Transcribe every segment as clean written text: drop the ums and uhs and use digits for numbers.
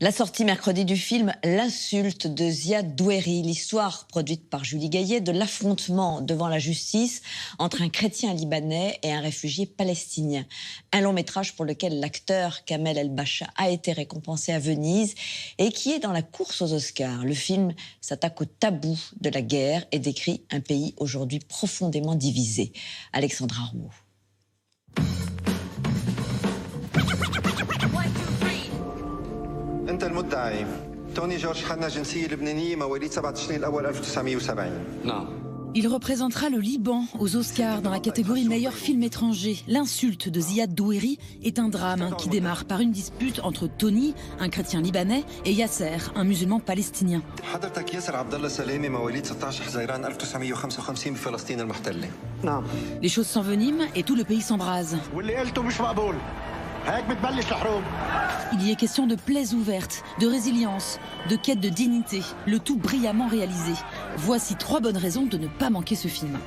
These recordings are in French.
La sortie mercredi du film L'insulte de Ziad Doueri, l'histoire produite par Julie Gaillet de l'affrontement devant la justice entre un chrétien libanais et un réfugié palestinien. Un long métrage pour lequel l'acteur Kamel El-Bacha a été récompensé à Venise et qui est dans la course aux Oscars. Le film s'attaque au tabou de la guerre et décrit un pays aujourd'hui profondément divisé. Alexandra Rouault. أنت المدعي توني جورج حنا جنسية لبنانية مواليد 7 تشرين الأول 1970. Non. Il représentera le Liban aux Oscars dans la catégorie meilleur film étranger. L'insulte de Ziad Doueri est un drame qui démarre par une dispute entre Tony, un chrétien libanais, et Yasser, un musulman palestinien. حضرتك ياسر عبد الله سلامي مواليد 16 حزيران 1955 بفلسطين المحتلة. نعم. Les choses s'enveniment et tout le pays s'embrase. واللي قلته مش مقبول. هيك بتبلش الحروب. Il y est question de plaies ouvertes, de résilience, de quête de dignité, le tout brillamment réalisé. Voici 3 bonnes raisons de ne pas manquer ce film.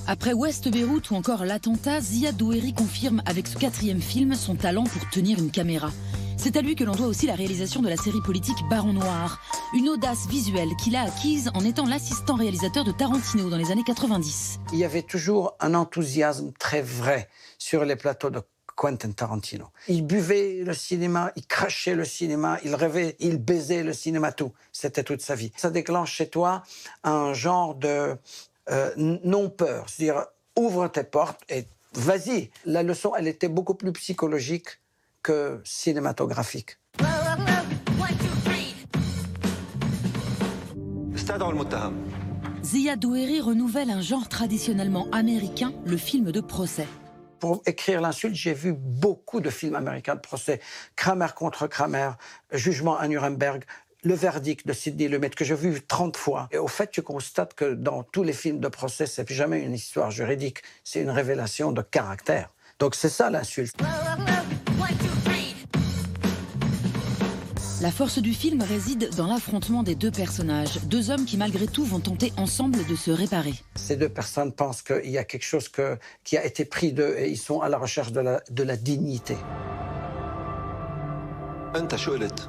Après Ouest Beyrouth ou encore l'attentat, Ziad Doueri confirme avec ce 4e film son talent pour tenir une caméra. C'est à lui que l'on doit aussi la réalisation de la série politique Baron Noir. Une audace visuelle qu'il a acquise en étant l'assistant réalisateur de Tarantino dans les années 90. Il y avait toujours un enthousiasme très vrai sur les plateaux de Quentin Tarantino. Il buvait le cinéma, il crachait le cinéma, il rêvait, il baisait le cinéma, tout. C'était toute sa vie. Ça déclenche chez toi un genre de non-peur. C'est-à-dire, ouvre tes portes et vas-y. La leçon, elle était beaucoup plus psychologique que cinématographique. Ziad Doueri renouvelle un genre traditionnellement américain, le film de procès. Pour écrire L'insulte, j'ai vu beaucoup de films américains de procès. Kramer contre Kramer, Jugement à Nuremberg, Le verdict de Sidney Lumet, que j'ai vu 30 fois. Et au fait, tu constates que dans tous les films de procès, c'est jamais une histoire juridique, c'est une révélation de caractère. Donc c'est ça l'insulte. La force du film réside dans l'affrontement des 2 personnages. 2 hommes qui, malgré tout, vont tenter ensemble de se réparer. Ces 2 personnes pensent qu'il y a quelque chose qui a été pris d'eux et ils sont à la recherche de la dignité. أنت شو قلت؟